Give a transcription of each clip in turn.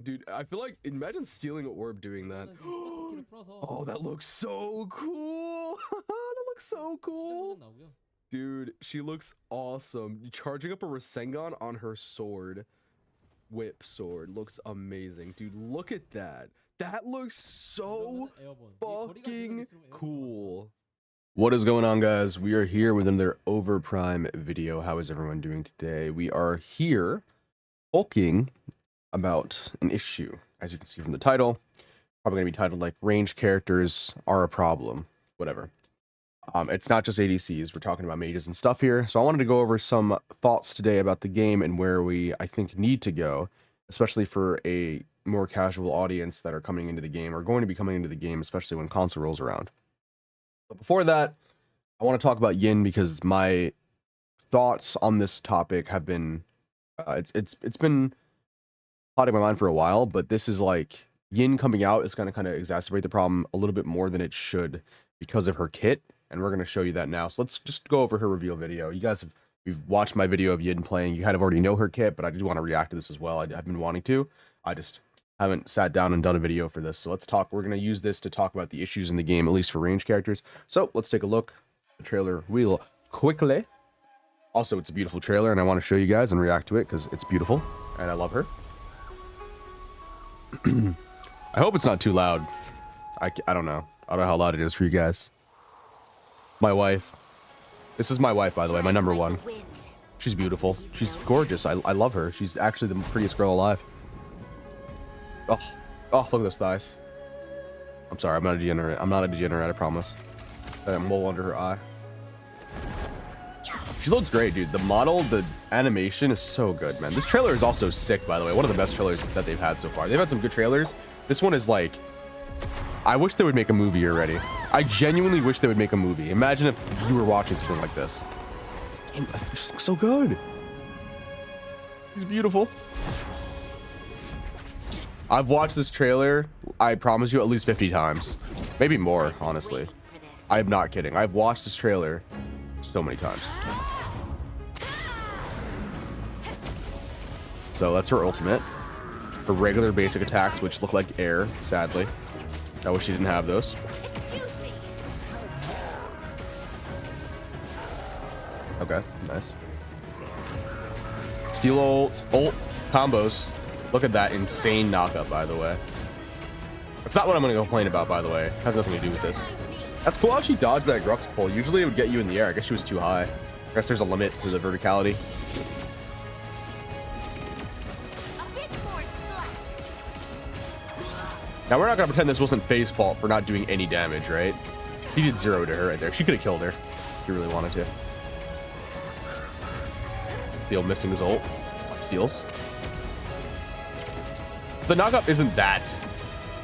Dude, I feel like imagine stealing an orb doing that. Oh, that looks so cool. That looks so cool. Dude, she looks awesome. Charging up a Rasengan on her sword. Whip sword looks amazing. Dude, look at that. That looks so fucking cool. What is going on, guys? We are here with another Overprime video. How is everyone doing today? We are here talking about an issue. As you can see from the title, probably going to be titled like ranged characters are a problem. Whatever. It's not just ADCs. We're talking about mages and stuff here. So I wanted to go over some thoughts today about the game and where I think, need to go, especially for a more casual audience that are coming into the game or going to be coming into the game, especially when console rolls around. But before that, I want to talk about Yin because my thoughts on this topic have been, it's been plotting my mind for a while, but this is like Yin coming out is going to kind of exacerbate the problem a little bit more than it should because of her kit, and we're going to show you that now. So let's just go over her reveal video. You guys have you've watched my video of Yin playing. You kind of already know her kit, but I do want to react to this as well. I've been wanting to. I just haven't sat down and done a video for this. So let's talk. We're going to use this to talk about the issues in the game, at least for ranged characters. So let's take a look at the trailer real quickly. Also, it's a beautiful trailer, and I want to show you guys and react to it because it's beautiful, and I love her. I hope it's not too loud. I don't know. I don't know how loud it is for you guys. My wife. This is my wife, by the way, my number one. She's beautiful. She's gorgeous. I love her. She's actually the prettiest girl alive. Oh, look at those thighs. I'm sorry, I'm not a degenerate. I'm not a degenerate, I promise. That mole under her eye. She looks great, dude. The model, the animation is so good, man. This trailer is also sick, by the way. One of the best trailers that they've had so far. They've had some good trailers. This one is like, I wish they would make a movie already. I genuinely wish they would make a movie. Imagine if you were watching something like this. This game just looks so good. It's beautiful. I've watched this trailer, I promise you, at least 50 times. Maybe more, honestly. I'm not kidding. I've watched this trailer so many times. So that's her ultimate. Her regular basic attacks, which look like air, sadly. I wish she didn't have those. Okay, nice. Steel ult combos. Look at that insane knockup, by the way. That's not what I'm going to complain about, by the way. It has nothing to do with this. That's cool how she dodged that Grux pull. Usually it would get you in the air. I guess she was too high. I guess there's a limit to the verticality. Now we're not going to pretend this wasn't Faye's fault for not doing any damage, right? He did 0 to her right there. She could have killed her if he really wanted to. Steel missing his ult. Steals. The knockup isn't that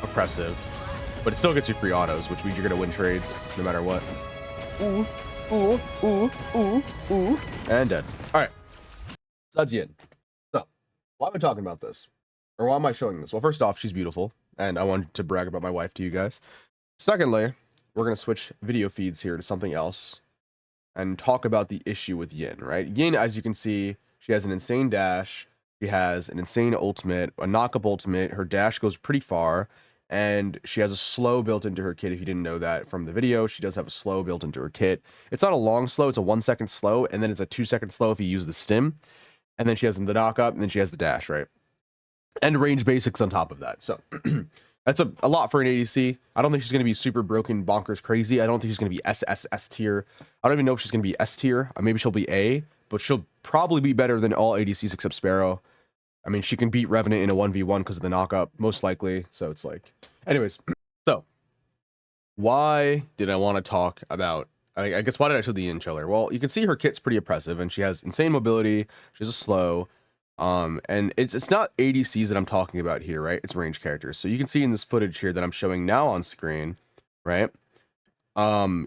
oppressive, but it still gets you free autos, which means you're going to win trades no matter what. Ooh, ooh, ooh, ooh, ooh. And dead. All right. So that's Yin. So, why am I talking about this? Or why am I showing this? Well, first off, she's beautiful, and I wanted to brag about my wife to you guys. Secondly, we're going to switch video feeds here to something else and talk about the issue with Yin, right? Yin, as you can see, she has an insane dash. She has an insane ultimate, a knock-up ultimate. Her dash goes pretty far, and she has a slow built into her kit. If you didn't know that from the video, she does have a slow built into her kit. It's not a long slow, it's a 1 second slow, and then it's a 2 second slow if you use the stim. And then she has the knock-up, and then she has the dash, right? And range basics on top of that. So that's a lot for an ADC. I don't think she's going to be super broken, bonkers, crazy. I don't think she's going to be S tier. I don't even know if she's going to be S tier. Maybe she'll be A, but she'll probably be better than all ADCs except Sparrow. I mean, she can beat Revenant in a 1v1 because of the knockup, most likely. So it's like, anyways. So why did I want to talk about, I guess, why did I show the Yin trailer? Well, you can see her kit's pretty oppressive, and she has insane mobility. She has a slow. And it's not ADCs that I'm talking about here, right? It's range characters. So you can see in this footage here that I'm showing now on screen, right?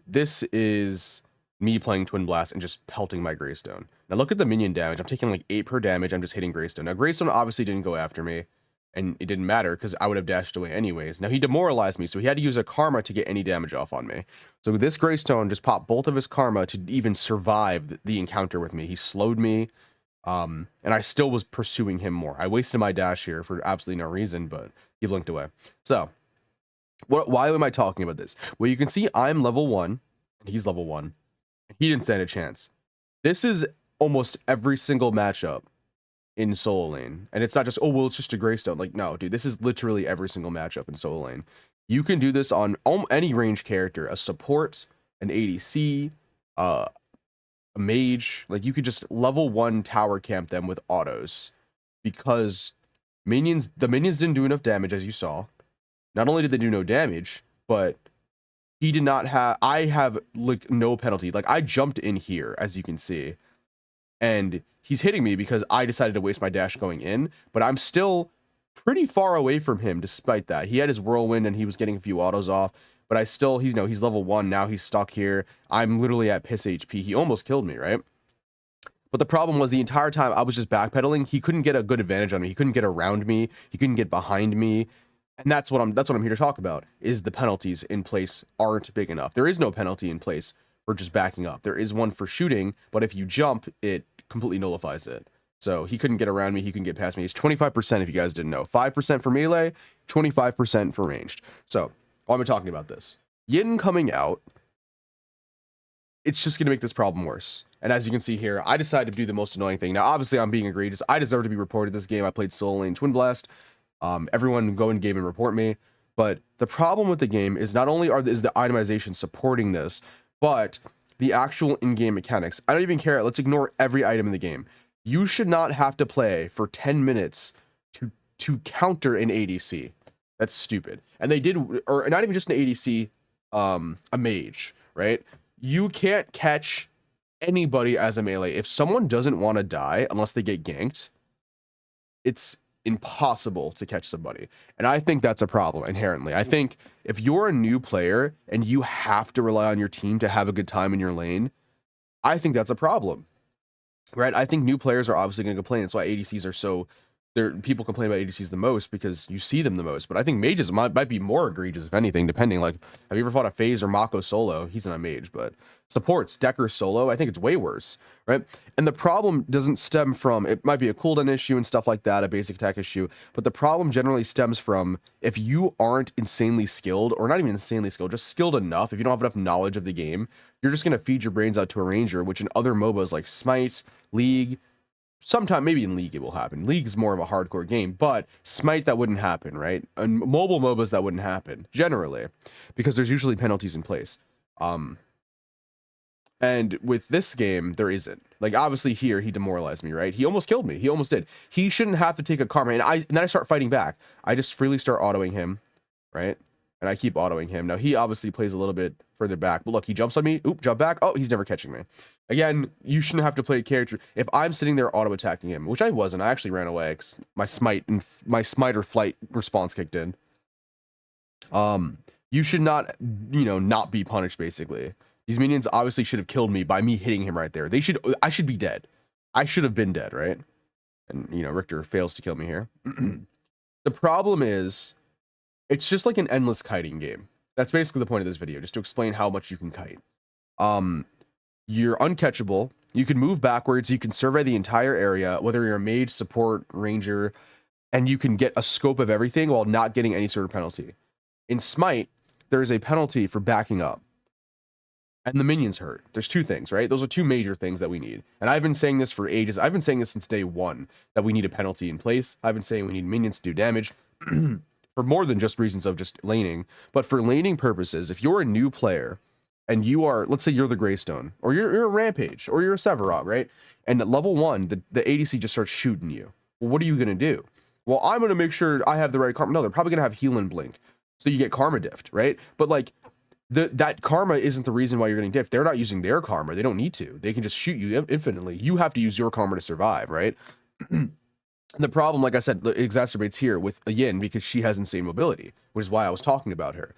This is me playing Twin Blast and just pelting my Greystone. Now look at the minion damage. I'm taking like 8 per damage. I'm just hitting Greystone. Now Greystone obviously didn't go after me, and it didn't matter because I would have dashed away anyways. Now he demoralized me, so he had to use a Karma to get any damage off on me. So this Greystone just popped both of his Karma to even survive the encounter with me. He slowed me. And I still was pursuing him more. I wasted my dash here for absolutely no reason, but he blinked away. So why am I talking about this? Well, you can see I'm level 1, and he's level 1. He didn't stand a chance. This is almost every single matchup in solo lane. And it's not just, oh, well, it's just a Greystone. Like, no, dude, this is literally every single matchup in solo lane. You can do this on any range character, a support, an ADC, a mage. Like, you could just level 1 tower camp them with autos, because the minions didn't do enough damage, as you saw. Not only did they do no damage, but he did not have, I have like no penalty. Like, I jumped in here, as you can see, and he's hitting me because I decided to waste my dash going in, but I'm still pretty far away from him despite that. He had his whirlwind and he was getting a few autos off, but I still, he's level 1 now. He's stuck here. I'm literally at piss HP. He almost killed me, right? But the problem was, the entire time I was just backpedaling, he couldn't get a good advantage on me. He couldn't get around me. He couldn't get behind me. And that's what I'm here to talk about, is the penalties in place aren't big enough. There is no penalty in place for just backing up. There is one for shooting, but if you jump, it completely nullifies it. So he couldn't get around me. He couldn't get past me. It's 25% if you guys didn't know. 5% for melee, 25% for ranged. So why am I talking about this? Yin coming out, it's just going to make this problem worse. And as you can see here, I decided to do the most annoying thing. Now, obviously, I'm being egregious. I deserve to be reported this game. I played solo lane Twin Blast. Everyone go in game and report me. But the problem with the game is not only is the itemization supporting this, but the actual in-game mechanics. I don't even care. Let's ignore every item in the game. You should not have to play for 10 minutes to counter an ADC. That's stupid. And they did, or not even just an ADC, a mage, right? You can't catch anybody as a melee. If someone doesn't want to die unless they get ganked, it's impossible to catch somebody. And I think that's a problem inherently. I think if you're a new player and you have to rely on your team to have a good time in your lane, I think that's a problem, right? I think new players are obviously going to complain. That's why ADCs are so, people complain about ADCs the most, because you see them the most. But I think mages might be more egregious, if anything, depending. Like, have you ever fought a FaZe or Mako solo? He's not a mage, but supports, Decker solo, I think it's way worse, right? And the problem doesn't stem from, it might be a cooldown issue and stuff like that, a basic attack issue, but the problem generally stems from, if you aren't insanely skilled, or not even insanely skilled, just skilled enough, if you don't have enough knowledge of the game, you're just going to feed your brains out to a ranger, which in other MOBAs like Smite, League, sometime maybe in League it will happen. League is more of a hardcore game, but Smite, that wouldn't happen, right? And mobile MOBAs, that wouldn't happen generally, because there's usually penalties in place. And with this game, there isn't. Like, obviously here he demoralized me, right? He almost killed me. He almost did. He shouldn't have to take a karma. And then I start fighting back. I just freely start autoing him, right? And I keep autoing him. Now he obviously plays a little bit further back, but look, he jumps on me. Oop, jump back. Oh, he's never catching me. Again, you shouldn't have to play a character. If I'm sitting there auto attacking him, which I wasn't, I actually ran away because my smite or flight response kicked in. You should not, not be punished, basically. These minions obviously should have killed me by me hitting him right there. I should be dead. I should have been dead, right? And, Richter fails to kill me here. The problem is, it's just like an endless kiting game. That's basically the point of this video, just to explain how much you can kite. You're uncatchable. You can move backwards. You can survey the entire area, whether you're a mage, support, ranger, and you can get a scope of everything while not getting any sort of penalty. In Smite, there is a penalty for backing up, and the minions hurt. There's two things, right? Those are two major things that we need. And I've been saying this for ages. I've been saying this since day one, that we need a penalty in place. I've been saying we need minions to do damage for more than just reasons of just laning. But for laning purposes, if you're a new player and you are, let's say you're the Greystone, or you're a Rampage, or you're a Sevarog, right? And at level 1, the ADC just starts shooting you. Well, what are you going to do? Well, I'm going to make sure I have the right karma. No, they're probably going to have heal and blink. So you get karma diffed, right? But like, that karma isn't the reason why you're getting diffed. They're not using their karma. They don't need to. They can just shoot you infinitely. You have to use your karma to survive, right? And the problem, like I said, exacerbates here with Yin, because she has insane mobility, which is why I was talking about her.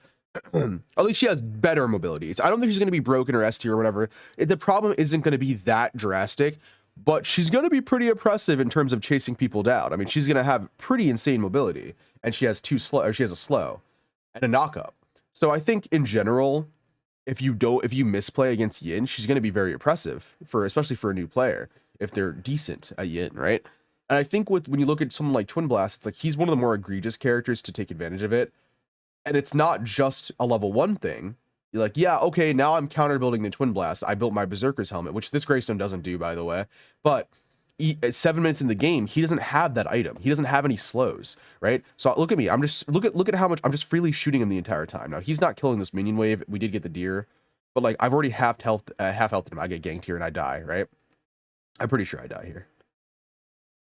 At least she has better mobility. I don't think she's going to be broken or S tier or whatever. The problem isn't going to be that drastic, but she's going to be pretty oppressive in terms of chasing people down. I mean, she's going to have pretty insane mobility, and she has she has a slow and a knock-up. So I think in general, if you misplay against Yin, she's going to be very oppressive, especially for a new player. if they're decent at Yin, right? And I think when you look at someone like Twin Blast, it's like he's one of the more egregious characters to take advantage of it. And it's not just a level 1 thing. You're like, yeah, okay, now I'm counter building the Twin Blast. I built my Berserker's helmet, which this Greystone doesn't do, by the way. But at 7 minutes in the game, he doesn't have that item. He doesn't have any slows, right? So look at me. I'm just look at how much I'm just freely shooting him the entire time. Now he's not killing this minion wave. We did get the deer, but like I've already half health him. I get ganked here and I die, right? I'm pretty sure I die here.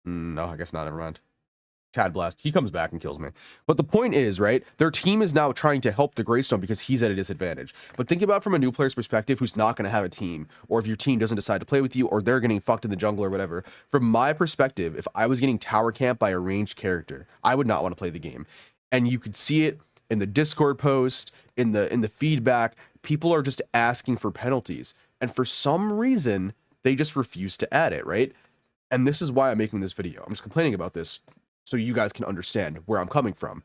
No, I guess not. Never mind. Chad Blast, he comes back and kills me. But the point is, right, their team is now trying to help the Greystone because he's at a disadvantage. But think about from a new player's perspective who's not going to have a team, or if your team doesn't decide to play with you, or they're getting fucked in the jungle or whatever. From my perspective, if I was getting tower camped by a ranged character, I would not want to play the game. And you could see it in the Discord post, in the feedback. People are just asking for penalties. And for some reason, they just refuse to add it, right? And this is why I'm making this video. I'm just complaining about this so you guys can understand where I'm coming from.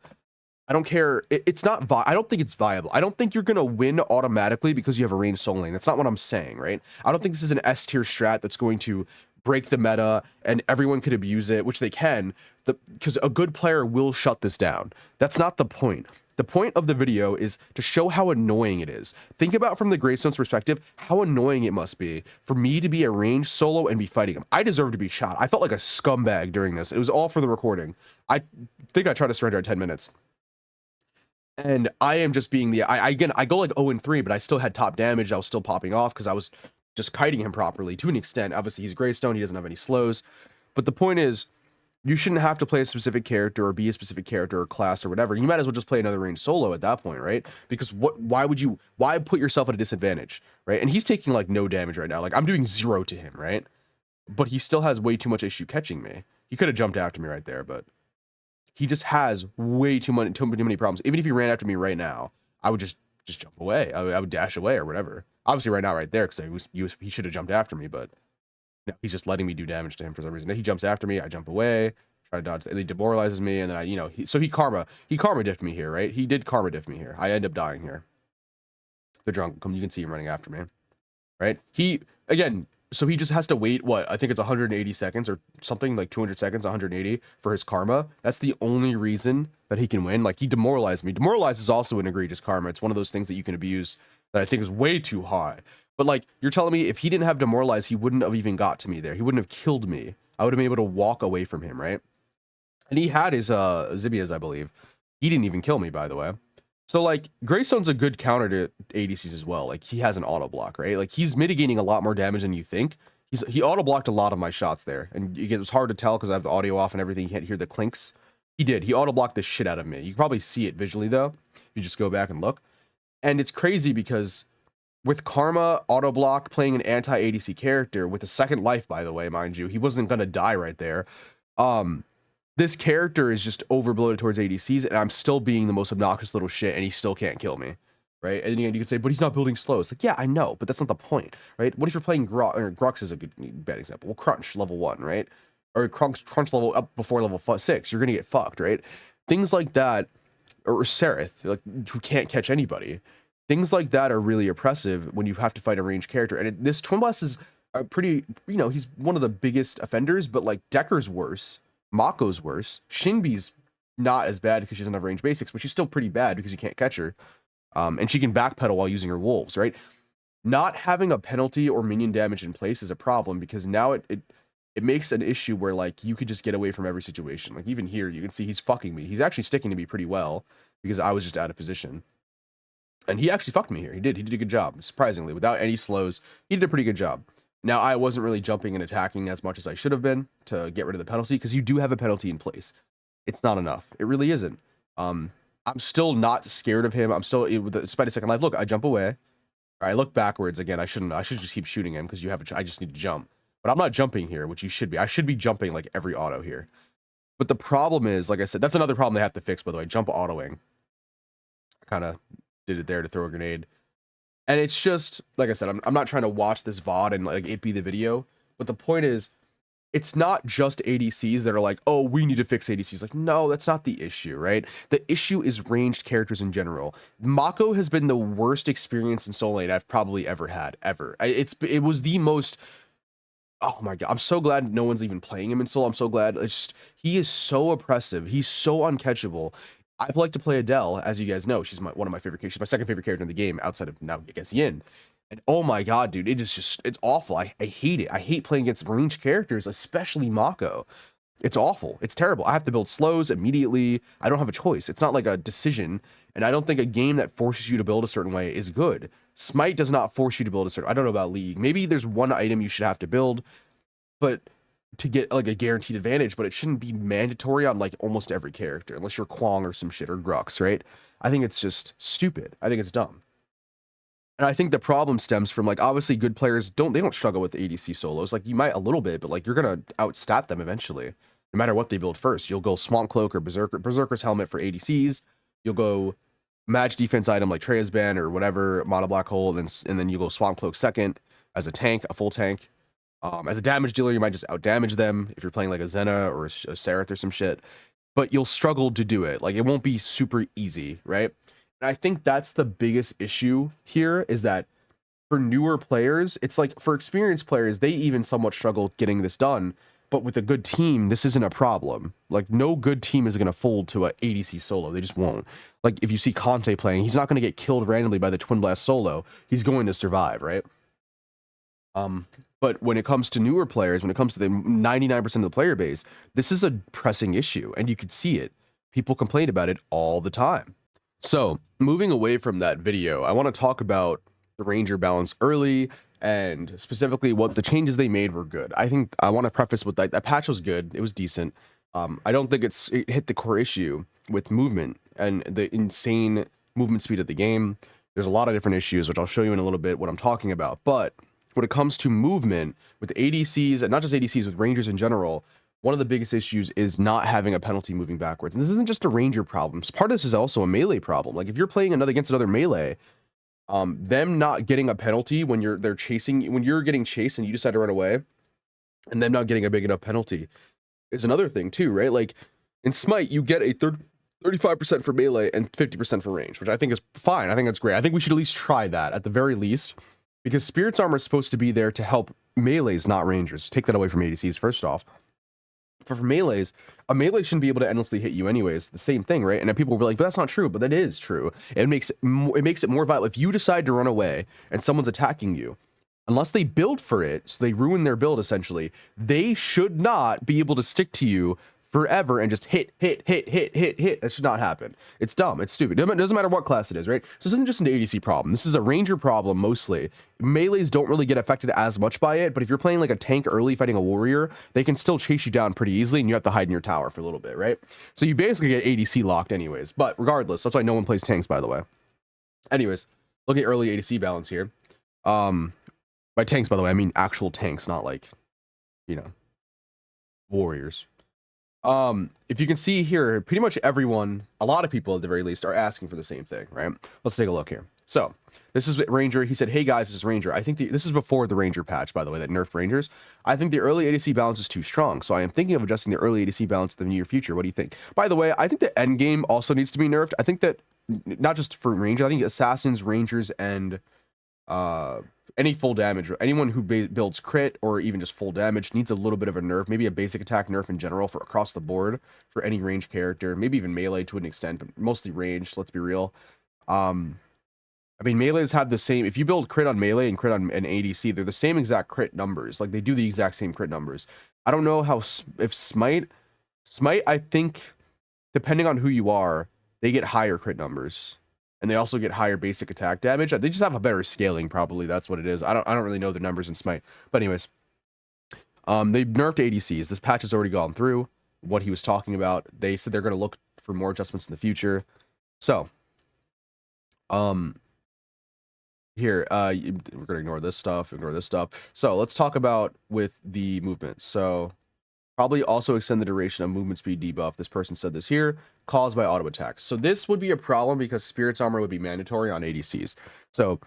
I don't care. It's not. I don't think it's viable. I don't think you're gonna win automatically because you have a ranged soul lane. That's not what I'm saying, right? I don't think this is an S tier strat that's going to break the meta and everyone could abuse it, which they can. Because a good player will shut this down. That's not the point. The point of the video is to show how annoying it is. Think about from the Greystone's perspective, how annoying it must be for me to be a ranged solo and be fighting him. I deserve to be shot. I felt like a scumbag during this. It was all for the recording. I think I tried to surrender at 10 minutes. And I am just being the... I go like 0-3, but I still had top damage. I was still popping off because I was just kiting him properly to an extent. Obviously, he's Greystone. He doesn't have any slows. But the point is, you shouldn't have to play a specific character or be a specific character or class or whatever. You might as well just play another ranged solo at that point, right? Because why put yourself at a disadvantage, right? And he's taking like no damage right now. Like I'm doing 0 to him, right? But he still has way too much issue catching me. He could have jumped after me right there, but he just has way too many problems. Even if he ran after me right now, I would just jump away. I would dash away or whatever. Obviously right now right there because he should have jumped after me, but no, he's just letting me do damage to him for some reason. Then he jumps after me, I jump away, try to dodge, and he demoralizes me, and then he karma diffed me here, right? He did karma diff me here. I end up dying here. The drunk, you can see him running after me, right? So he just has to wait, I think it's 180 seconds or something, like 200 seconds, 180 for his karma. That's the only reason that he can win. Like, he demoralized me. Demoralize is also an egregious karma. It's one of those things that you can abuse that I think is way too high. But like, you're telling me if he didn't have demoralize, he wouldn't have even got to me there. He wouldn't have killed me. I would have been able to walk away from him, right? And he had his Zibias, I believe. He didn't even kill me, by the way. So like, Greystone's a good counter to ADCs as well. Like, he has an auto block, right? Like, he's mitigating a lot more damage than you think. He auto blocked a lot of my shots there, and it was hard to tell because I have the audio off and everything. You can't hear the clinks. He did. He auto blocked the shit out of me. You can probably see it visually though, if you just go back and look. And it's crazy because with Karma, auto block, playing an anti-ADC character with a second life, by the way, mind you, he wasn't gonna die right there. This character is just overbloated towards ADCs, and I'm still being the most obnoxious little shit, and he still can't kill me, right? And you can say, but he's not building slow. It's like, yeah, I know, but that's not the point, right? What if you're playing Grux is a bad example. Well, Crunch level 1, right? Or Crunch level up before level 6, you're gonna get fucked, right? Things like that, or Sereth, like, who can't catch anybody. Things like that are really oppressive when you have to fight a ranged character. And this Twin Blast is a pretty, he's one of the biggest offenders, but like Dekker's worse, Mako's worse, Shinbi's not as bad because she doesn't have range basics, but she's still pretty bad because you can't catch her. And she can backpedal while using her wolves, right? Not having a penalty or minion damage in place is a problem because now it makes an issue where like you could just get away from every situation. Like even here, you can see he's fucking me. He's actually sticking to me pretty well because I was just out of position. And he actually fucked me here. He did a good job, surprisingly. Without any slows, he did a pretty good job. Now, I wasn't really jumping and attacking as much as I should have been to get rid of the penalty, because you do have a penalty in place. It's not enough. It really isn't. I'm still not scared of him. I'm still, despite a second life, look, I jump away. I look backwards again. I should just keep shooting him, because I just need to jump. But I'm not jumping here, which you should be. I should be jumping like every auto here. But the problem is, like I said, that's another problem they have to fix, by the way, jump autoing. I kind of did it there to throw a grenade. And it's just, like I said, I'm not trying to watch this VOD and like it be the video, but the point is, it's not just ADCs that are like, oh, we need to fix ADCs. Like, no, that's not the issue, right? The issue is ranged characters in general. Mako has been the worst experience in Soul Lane I've probably ever had, ever. It was the most Oh my god, I'm so glad no one's even playing him in solo. I'm so glad. It's just, he is so oppressive. He's so uncatchable. I like to play Adele, as you guys know. She's one of my favorite characters. She's my second favorite character in the game, outside of now against Yin. And oh my god, dude, it is just, it's awful. I hate it. I hate playing against ranged characters, especially Mako. It's awful. It's terrible. I have to build slows immediately. I don't have a choice. It's not like a decision. And I don't think a game that forces you to build a certain way is good. Smite does not force you to build a certain. I don't know about League. Maybe there's one item you should have to build, but to get like a guaranteed advantage, but it shouldn't be mandatory on like almost every character, unless you're Kwong or some shit or Grux, right? I think it's just stupid. I think it's dumb. And I think the problem stems from, like, obviously good players don't struggle with ADC solos. Like, you might a little bit, but like you're gonna outstat them eventually, no matter what they build first. You'll go Swamp Cloak or Berserker's Helmet for ADCs. You'll go match defense item like Treya's Band or whatever, Mono Black Hole, and then you go Swamp Cloak second as a tank, a full tank. As a damage dealer, you might just out damage them if you're playing like a Zena or a Seraph or some shit, but you'll struggle to do it. Like, it won't be super easy, right? And I think that's the biggest issue here, is that for newer players, it's like for experienced players, they even somewhat struggle getting this done. But with a good team, this isn't a problem. Like, no good team is going to fold to a ADC solo. They just won't. Like, if you see Conte playing, he's not going to get killed randomly by the Twin Blast solo. He's going to survive, right? But when it comes to newer players, when it comes to the 99% of the player base, this is a pressing issue, and you could see it. People complain about it all the time. So, moving away from that video, I want to talk about the Ranger balance early, and specifically what the changes they made were good. I think I want to preface with that patch was good. It was decent. I don't think it hit the core issue with movement and the insane movement speed of the game. There's a lot of different issues, which I'll show you in a little bit what I'm talking about. But when it comes to movement with ADCs, and not just ADCs, with Rangers in general, one of the biggest issues is not having a penalty moving backwards. And this isn't just a Ranger problem. Part of this is also a melee problem. Like, if you're playing against another melee, them not getting a penalty when you're getting chased and you decide to run away, and them not getting a big enough penalty is another thing too, right? Like, in Smite, you get a 35% for melee and 50% for range, which I think is fine. I think that's great. I think we should at least try that at the very least, because Spirit's Armor is supposed to be there to help melees, not Rangers. Take that away from ADCs, first off. For melees, a melee shouldn't be able to endlessly hit you anyways. The same thing, right? And then people will be like, but that's not true. But that is true. It makes it more vital. If you decide to run away and someone's attacking you, unless they build for it, so they ruin their build essentially, they should not be able to stick to you forever and just hit. That should not happen. It's dumb. It's stupid. It doesn't matter what class it is, right? So this isn't just an ADC problem. This is a Ranger problem mostly. Melees don't really get affected as much by it, but if you're playing like a tank early fighting a warrior, they can still chase you down pretty easily, and you have to hide in your tower for a little bit, right? So you basically get ADC locked anyways. But regardless, that's why no one plays tanks, by the way. Anyways, look at early ADC balance here. By tanks, by the way, I mean actual tanks, not like, warriors. If you can see here, pretty much everyone, a lot of people at the very least, are asking for the same thing, right? Let's take a look here. So this is Ranger. He said, hey guys, this is Ranger. I think this is before the Ranger patch, by the way, that nerfed Rangers. I think the early ADC balance is too strong, so I am thinking of adjusting the early ADC balance in the near future. What do you think? By the way, I think the end game also needs to be nerfed. I think that not just for Ranger, I think Assassins, Rangers, and any full damage, anyone who builds crit or even just full damage needs a little bit of a nerf, maybe a basic attack nerf in general for across the board for any range character, maybe even melee to an extent, but mostly ranged, let's be real. I mean, melees have the same, if you build crit on melee and crit on an ADC, they're the same exact crit numbers. Like, they do the exact same crit numbers. I don't know if Smite, I think, depending on who you are, they get higher crit numbers. And they also get higher basic attack damage. They just have a better scaling, probably. That's what it is. I don't really know the numbers in Smite. But anyways, they nerfed ADCs. This patch has already gone through what he was talking about. They said they're going to look for more adjustments in the future. So, here, we're going to ignore this stuff. So let's talk about with the movement. So probably also extend the duration of movement speed debuff. This person said this here, caused by auto attacks. So this would be a problem because Spirit's Armor would be mandatory on ADCs. So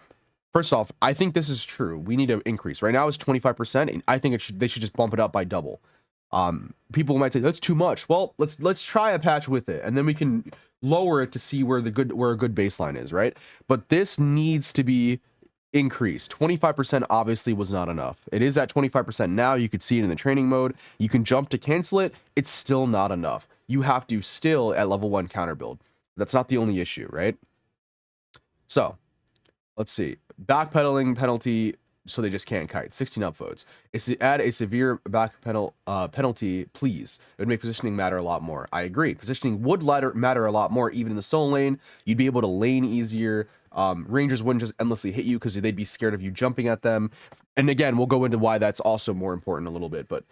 first off, I think this is true. We need to increase. Right now it's 25%, and I think they should just bump it up by double. People might say that's too much. Well, let's try a patch with it, and then we can lower it to see where a good baseline is, right? But this needs to be increase. 25% obviously was not enough. It is at 25% now. You could see it in the training mode. You can jump to cancel it. It's still not enough. You have to still at level 1 counter build. That's not the only issue, right? So let's see. Backpedaling penalty, so they just can't kite. 16 upvotes. Add a severe penalty, please. It would make positioning matter a lot more. I agree. Positioning would matter a lot more, even in the solo lane. You'd be able to lane easier. Rangers wouldn't just endlessly hit you because they'd be scared of you jumping at them. And again, we'll go into why that's also more important a little bit, but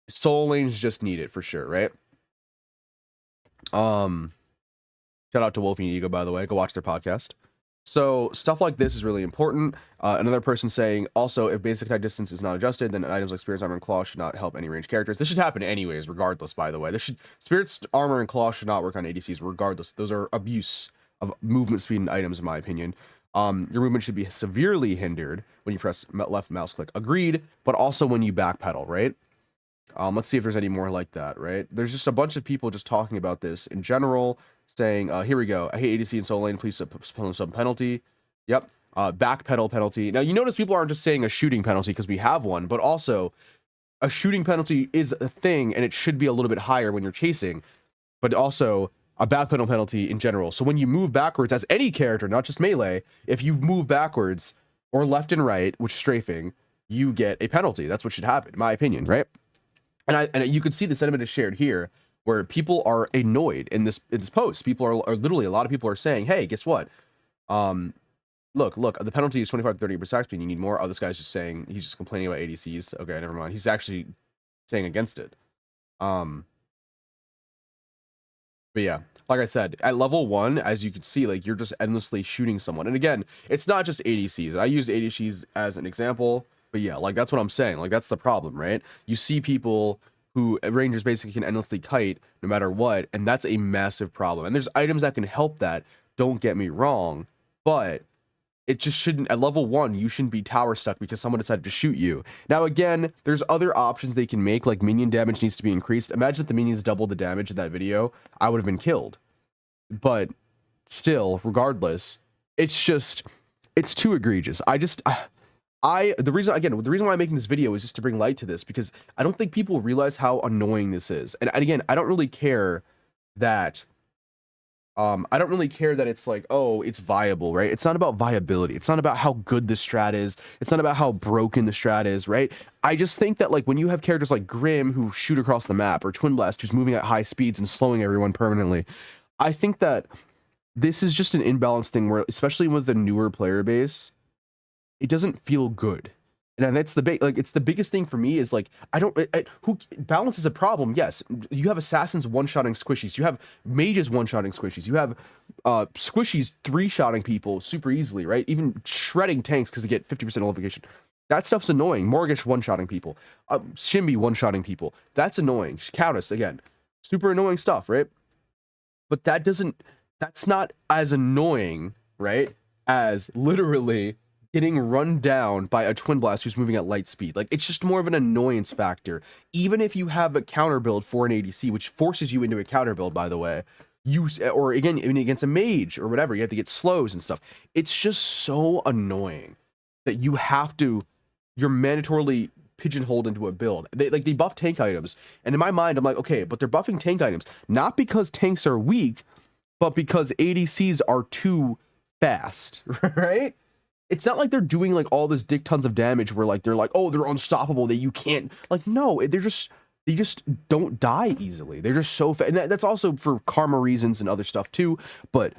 solo lanes just need it for sure, right? Shout out to Wolfie and Ego, by the way. Go watch their podcast. So stuff like this is really important. Another person saying, also, if basic attack distance is not adjusted, then items like Spirit's Armor and Claw should not help any ranged characters. This should happen anyways, regardless, by the way. Spirit's Armor and Claw should not work on ADCs, regardless. Those are abuse of movement speed and items, in my opinion. Your movement should be severely hindered when you press left mouse click. Agreed, but also when you backpedal, right? Let's see if there's any more like that, right? There's just a bunch of people just talking about this in general, saying, here we go. I hate ADC and solo lane. Please some penalty. Yep. Backpedal penalty. Now, you notice people aren't just saying a shooting penalty because we have one, but also a shooting penalty is a thing, and it should be a little bit higher when you're chasing, but also a backpedal penalty in general. So when you move backwards as any character, not just melee, if you move backwards or left and right, which strafing, you get a penalty. That's what should happen, in my opinion, right? And you can see the sentiment is shared here, where people are annoyed in this post. People are literally, a lot of people are saying, hey, guess what? Look, the penalty is 25 to 30% speed. You need more. Oh, this guy's just saying, he's just complaining about ADCs. Okay, never mind. He's actually saying against it. But yeah, like I said, at level 1, as you can see, like, you're just endlessly shooting someone. And again, it's not just ADCs. I use ADCs as an example. But yeah, like, that's what I'm saying. Like, that's the problem, right? You see people who Rangers basically can endlessly kite no matter what, and that's a massive problem. And there's items that can help that, don't get me wrong, but it just shouldn't, at level 1, you shouldn't be tower stuck because someone decided to shoot you. Now, again, there's other options they can make, like minion damage needs to be increased. Imagine if the minions doubled the damage in that video, I would have been killed. But still, regardless, it's too egregious. The reason why I'm making this video is just to bring light to this, because I don't think people realize how annoying this is. And again, I don't really care that it's like, oh, it's viable, right? It's not about viability. It's not about how good the strat is. It's not about how broken the strat is, right? I just think that, like, when you have characters like Grim who shoot across the map, or Twin Blast who's moving at high speeds and slowing everyone permanently, I think that this is just an imbalanced thing where, especially with the newer player base, it doesn't feel good. And that's it's the biggest thing for me is, like, who balance is a problem. Yes, you have assassins one-shotting squishies, you have mages one-shotting squishies, you have squishies three-shotting people super easily, right? Even shredding tanks because they get 50% nullification. That stuff's annoying. Morgish one-shotting people, Shimby one-shotting people. That's annoying. Countess again, super annoying stuff, right? But that's not as annoying, right, as literally getting run down by a Twin Blast who's moving at light speed. Like, it's just more of an annoyance factor. Even if you have a counter build for an ADC, which forces you into a counter build, by the way, or again, even against a mage or whatever, you have to get slows and stuff. It's just so annoying that you're mandatorily pigeonholed into a build. They buff tank items, and in my mind, I'm like, okay, but they're buffing tank items not because tanks are weak, but because ADCs are too fast, right? It's not like they're doing, like, all this dick tons of damage where, like, they're like, oh, they're unstoppable, that you can't, like, no, they just don't die easily. They're just so fast. And that's also for karma reasons and other stuff too. But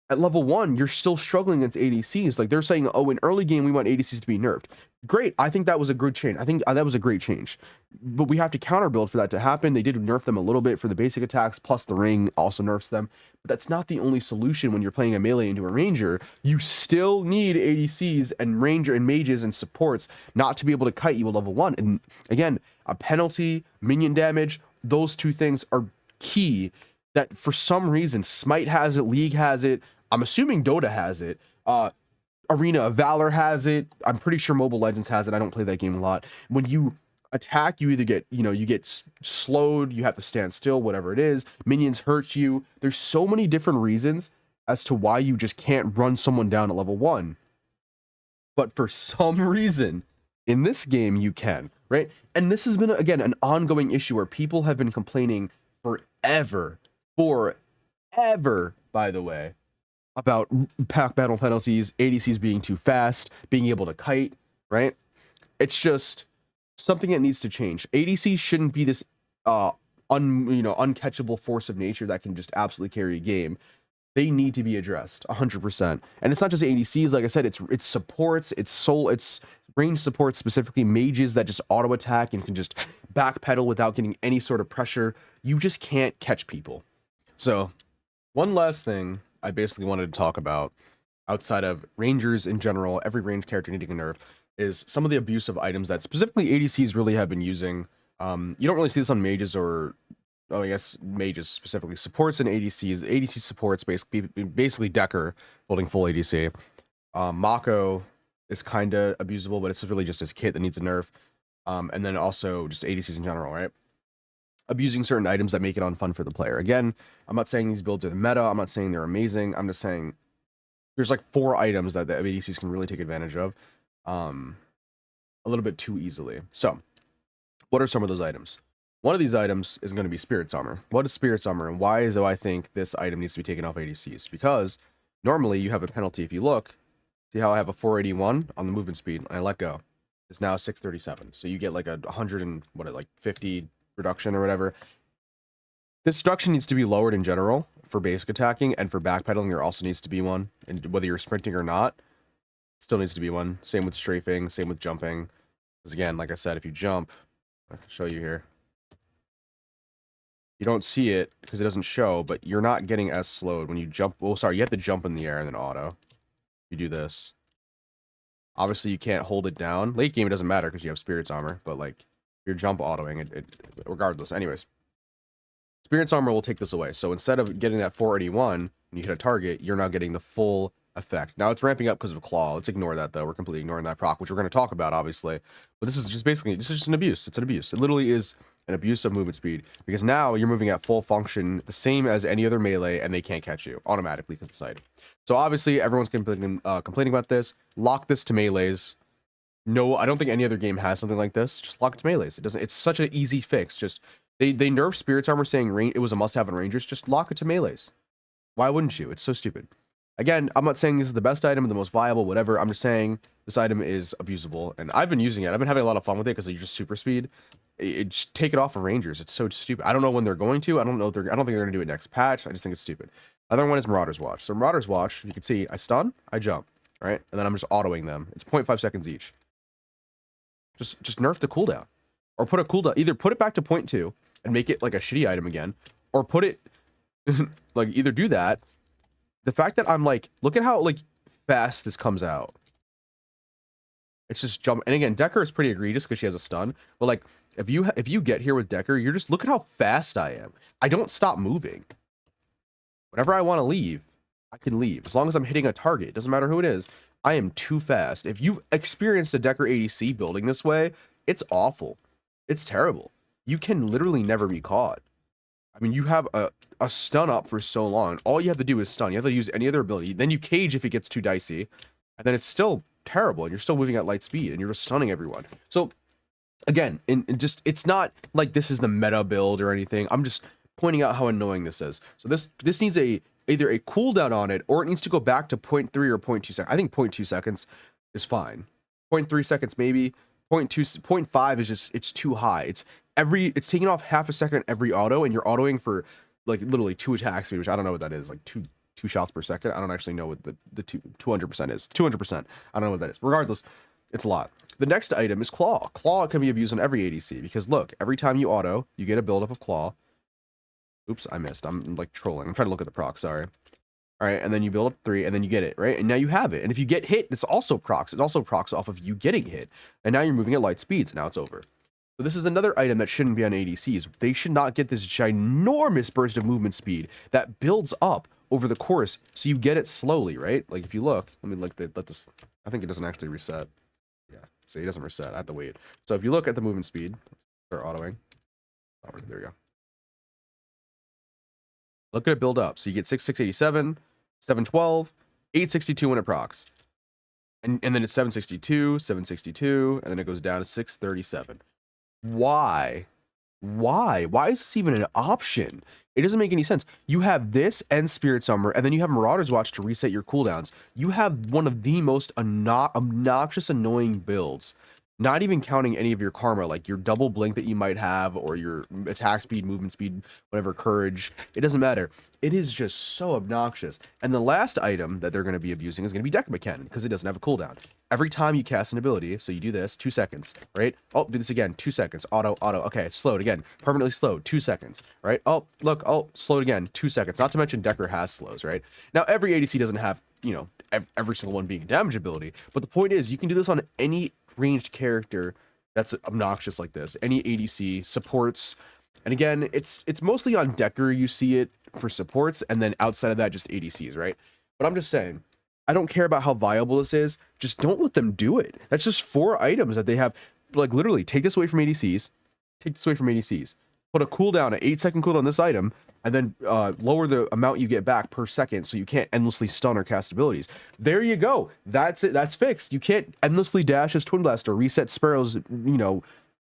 at level 1, you're still struggling against ADCs. Like, they're saying, oh, in early game, we want ADCs to be nerfed. Great. I think that was a good change. I think that was a great change. But we have to counter build for that to happen. They did nerf them a little bit for the basic attacks, plus the ring also nerfs them. But that's not the only solution when you're playing a melee into a ranger. You still need ADCs and ranger and mages and supports not to be able to kite you at level 1. And again, a penalty, minion damage, those two things are key. That for some reason, Smite has it, League has it, I'm assuming Dota has it, Arena of Valor has it, I'm pretty sure Mobile Legends has it. I don't play that game a lot. When you attack, you either get, you get slowed, you have to stand still, whatever it is, minions hurt you. There's so many different reasons as to why you just can't run someone down at level 1. But for some reason, in this game, you can, right? And this has been, again, an ongoing issue where people have been complaining forever, by the way, about pack battle penalties, ADCs being too fast, being able to kite, right? It's just something that needs to change. ADCs shouldn't be this uncatchable force of nature that can just absolutely carry a game. They need to be addressed 100%. And it's not just ADCs, like I said, it's supports, it's range supports, specifically mages that just auto attack and can just backpedal without getting any sort of pressure. You just can't catch people. So one last thing I basically wanted to talk about outside of rangers in general, every range character needing a nerf, is some of the abusive items that specifically ADCs really have been using. You don't really see this on mages or, I guess mages specifically, supports and ADCs. ADC supports basically Decker holding full ADC. Mako is kind of abusable, but it's really just his kit that needs a nerf. And then also just ADCs in general, right? Abusing certain items that make it unfun for the player. Again, I'm not saying these builds are the meta. I'm not saying they're amazing. I'm just saying there's like 4 items that the ADCs can really take advantage of a little bit too easily. So what are some of those items? One of these items is going to be Spirit's Armor. What is Spirit's Armor, and why do I think this item needs to be taken off ADCs? Because normally you have a penalty. If you look, see how I have a 481 on the movement speed, and I let go. It's now 637. So you get like a 50 reduction or whatever. This reduction needs to be lowered in general for basic attacking, and for backpedaling there also needs to be one. And whether you're sprinting or not, still needs to be one. Same with strafing, same with jumping. Because again, like I said, if you jump, I can show you here. You don't see it because it doesn't show, but you're not getting as slowed when you jump. Oh, sorry, you have to jump in the air and then auto. You do this. Obviously, you can't hold it down. Late game, it doesn't matter because you have Spirit's Armor, but like your jump autoing it regardless. Anyways, Spirit's Armor will take this away. So instead of getting that 481 when you hit a target, you're now getting the full effect. Now it's ramping up because of Claw. Let's ignore that though. We're completely ignoring that proc, which we're going to talk about obviously. But this is just basically, this is just an abuse. It's an abuse. It literally is an abuse of movement speed, because now you're moving at full function, the same as any other melee, and they can't catch you automatically because of the side. So obviously everyone's complaining about this. Lock this to melees. No, I don't think any other game has something like this. Just lock it to melees. It doesn't. It's such an easy fix. Just they nerfed Spirit's Armor saying it was a must-have in Rangers. Just lock it to melees. Why wouldn't you? It's so stupid. Again, I'm not saying this is the best item, the most viable, whatever. I'm just saying this item is abusable, and I've been using it. I've been having a lot of fun with it because you're just super speed. Just take it off of Rangers. It's so stupid. I don't know when they're going to. I don't think they're going to do it next patch. I just think it's stupid. Other one is Marauder's Watch. So Marauder's Watch, you can see I stun, I jump, right, and then I'm just autoing them. It's 0.5 seconds each. Just nerf the cooldown, or put a cooldown. Either put it back to 0.2 and make it like a shitty item again, or put it like either do that. The fact that I'm like, look at how like fast this comes out. It's just jump. And again, Decker is pretty egregious because she has a stun. But like, if you get here with Decker, you're just, look at how fast I am. I don't stop moving. Whenever I want to leave, I can leave. As long as I'm hitting a target, it doesn't matter who it is. I am too fast. If you've experienced a Decker ADC building this way, it's awful. It's terrible. You can literally never be caught. I mean, you have a stun up for so long. All you have to do is stun. You have to use any other ability. Then you cage if it gets too dicey. And then it's still terrible. And you're still moving at light speed. And you're just stunning everyone. So, again, it's not like this is the meta build or anything. I'm just pointing out how annoying this is. So this needs either a cooldown on it, or it needs to go back to 0.3 or 0.2 seconds. I think 0.2 seconds is fine. 0.3 seconds maybe. 0.5 is just, it's too high. It's taking off half a second every auto, and you're autoing for like literally 2 attack speed, which I don't know what that is, like two shots per second. I don't actually know what the 200% is. 200%. I don't know what that is. Regardless, it's a lot. The next item is Claw. Claw can be abused on every ADC because look, every time you auto, you get a buildup of Claw. Oops, I missed. I'm like trolling. I'm trying to look at the proc, sorry. All right, and then you build up 3, and then you get it, right? And now you have it. And if you get hit, it's also procs. It also procs off of you getting hit. And now you're moving at light speeds. Now it's over. So this is another item that shouldn't be on ADCs. They should not get this ginormous burst of movement speed that builds up over the course, so you get it slowly, right? Like if you look, let me let this. I think it doesn't actually reset. Yeah, so it doesn't reset. I have to wait. So if you look at the movement speed, start autoing. Oh, there we go. Look at it build up. So you get 687, 712, 862 when it procs. And then it's 762, 762, and then it goes down to 637. Why? Why is this even an option? It doesn't make any sense. You have this and Spirit Summer, and then you have Marauder's Watch to reset your cooldowns. You have one of the most obnoxious, annoying builds. Not even counting any of your karma, like your double blink that you might have, or your attack speed, movement speed, whatever, courage. It doesn't matter. It is just so obnoxious. And the last item that they're going to be abusing is going to be Decima Cannon, because it doesn't have a cooldown. Every time you cast an ability, so you do this, 2 seconds, right? Oh, do this again, 2 seconds, auto. Okay, it's slowed again, permanently slowed, 2 seconds, right? Oh, look, oh, slowed again, 2 seconds. Not to mention Decker has slows, right? Now, every ADC doesn't have, you know, every single one being a damage ability, but the point is, you can do this on any ranged character that's obnoxious like this. Any ADC supports, and again, it's mostly on Decker you see it for supports, and then outside of that, just ADCs, right? But I'm just saying, I don't care about how viable this is. Just don't let them do it. That's just 4 items that they have. Like, literally, take this away from ADCs. Take this away from ADCs. Put a cooldown, an 8-second cooldown on this item, and then lower the amount you get back per second so you can't endlessly stun or cast abilities. There you go. That's it. That's fixed. You can't endlessly dash as Twin Blast or reset Sparrow's, you know,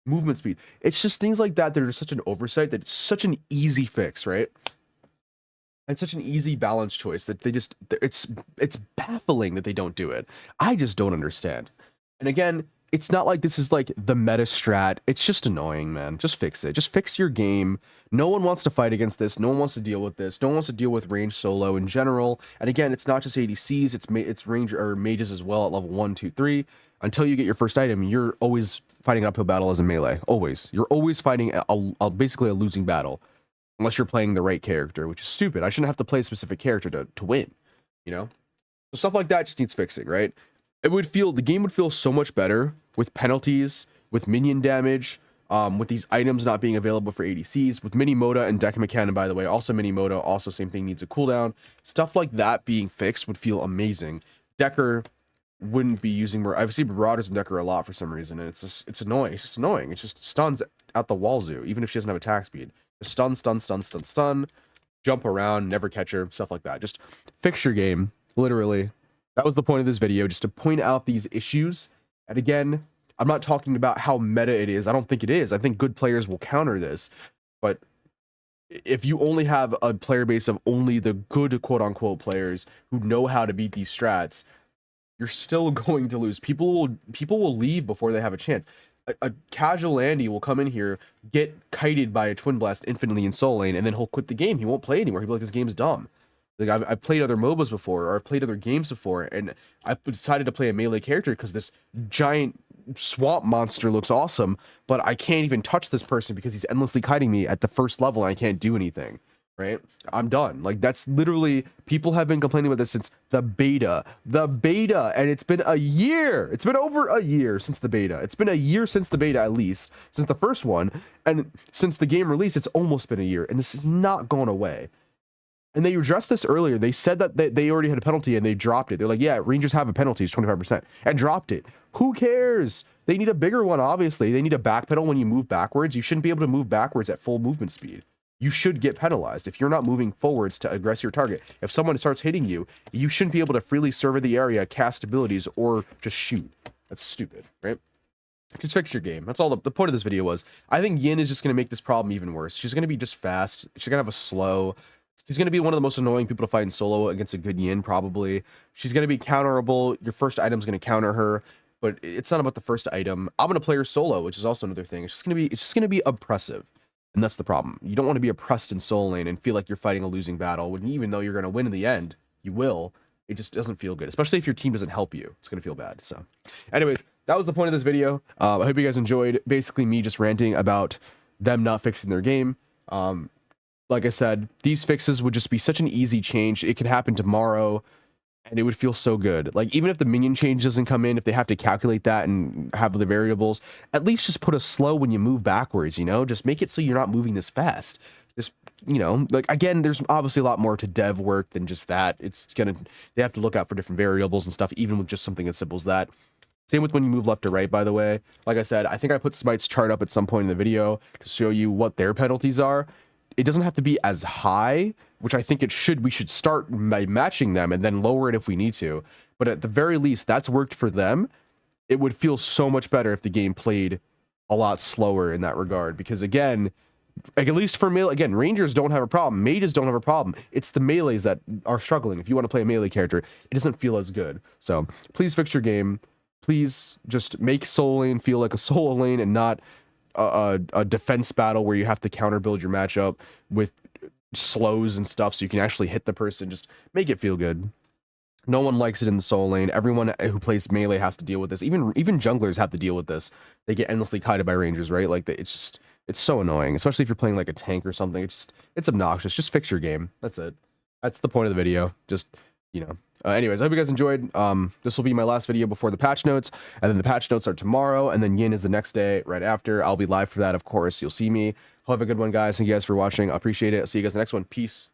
movement speed. It's just things like that that are such an oversight that it's such an easy fix, right? It's such an easy balance choice that they just, it's baffling that they don't do it. I just don't understand. And again, it's not like this is like the meta strat. It's just annoying, man. Just fix it. Just fix your game. No one wants to fight against this. No one wants to deal with this. No one wants to deal with range solo in general. And again, it's not just ADCs. It's range or mages as well at level 1, 2, 3. Until you get your first item, you're always fighting an uphill battle as a melee. Always. You're always fighting basically a losing battle. Unless you're playing the right character, which is stupid. I shouldn't have to play a specific character to win, you know? So stuff like that just needs fixing, right? The game would feel so much better with penalties, with minion damage, with these items not being available for ADCs, with Mini Moda and Decima Cannon, by the way. Also Mini Moda, also same thing, needs a cooldown. Stuff like that being fixed would feel amazing. Decker wouldn't be using more. I've seen Marauders and Decker a lot for some reason, and it's annoying. It's just annoying. It just stuns out the wazoo, even if she doesn't have attack speed. Stun, jump around, never catch her, stuff like that. Just fix your game, literally. That was the point of this video, just to point out these issues. And again, I'm not talking about how meta it is. I don't think it is. I think good players will counter this. But if you only have a player base of only the good quote-unquote players who know how to beat these strats, you're still going to lose. People will leave before they have a chance. A casual Andy will come in here, get kited by a Twin Blast infinitely in Soul Lane, and then he'll quit the game. He won't play anymore. He'll be like, this game's dumb. Like, I've played other MOBAs before, or I've played other games before, and I've decided to play a melee character because this giant swamp monster looks awesome, but I can't even touch this person because he's endlessly kiting me at the first level and I can't do anything. Right? I'm done. Like, that's literally, people have been complaining about this since the beta, and it's been a year. It's been over a year since the beta. It's been a year since the beta, at least, since the first one, and since the game release, it's almost been a year, and this is not going away. And they addressed this earlier. They said that they already had a penalty and they dropped it. They're like, yeah, Rangers have a penalty, it's 25%, and dropped it. Who cares? They need a bigger one, obviously. They need a backpedal when you move backwards. You shouldn't be able to move backwards at full movement speed. You should get penalized if you're not moving forwards to aggress your target. If someone starts hitting you, you shouldn't be able to freely survey the area, cast abilities, or just shoot. That's stupid, right? Just fix your game. That's all the point of this video was. I think Yin is just going to make this problem even worse. She's going to be just fast. She's going to have a slow. She's going to be one of the most annoying people to fight in solo against a good Yin, probably. She's going to be counterable. Your first item's going to counter her, but it's not about the first item. I'm going to play her solo, which is also another thing. It's just going to be oppressive. And that's the problem. You don't want to be oppressed in Soul Lane and feel like you're fighting a losing battle, when even though you're going to win in the end, you will. It just doesn't feel good, especially if your team doesn't help you. It's going to feel bad. So anyways, that was the point of this video. I hope you guys enjoyed basically me just ranting about them not fixing their game. Like I said, these fixes would just be such an easy change. It could happen tomorrow and it would feel so good. Like, even if the minion change doesn't come in, if they have to calculate that and have the variables, at least just put a slow when you move backwards, you know? Just make it so you're not moving this fast. Just, you know, like, again, there's obviously a lot more to dev work than just that. They have to look out for different variables and stuff, even with just something as simple as that. Same with when you move left to right, by the way. Like I said, I think I put Smite's chart up at some point in the video to show you what their penalties are. it doesn't have to be as high, which I think it should. We should start by matching them and then lower it if we need to. But at the very least, that's worked for them. It would feel so much better if the game played a lot slower in that regard, because again, like, at least for melee, again, rangers don't have a problem, mages don't have a problem. It's the melees that are struggling. If you want to play a melee character, it doesn't feel as good. So please fix your game. Please just make solo lane feel like a solo lane and not a defense battle where you have to counter build your matchup with slows and stuff so you can actually hit the person. Just make it feel good. No one likes it in the solo lane. Everyone who plays melee has to deal with this. Even junglers have to deal with this. They get endlessly kited by rangers, right? Like, it's so annoying, especially if you're playing like a tank or something. It's obnoxious. Just fix your game. That's it. That's the point of the video. Just, you know. Anyways, I hope you guys enjoyed. This will be my last video before the patch notes, and then the patch notes are tomorrow, and then Yin is the next day right after. I'll be live for that, of course. You'll see me. Have a good one, guys. Thank you guys for watching. I appreciate it. I'll see you guys in the next one. Peace.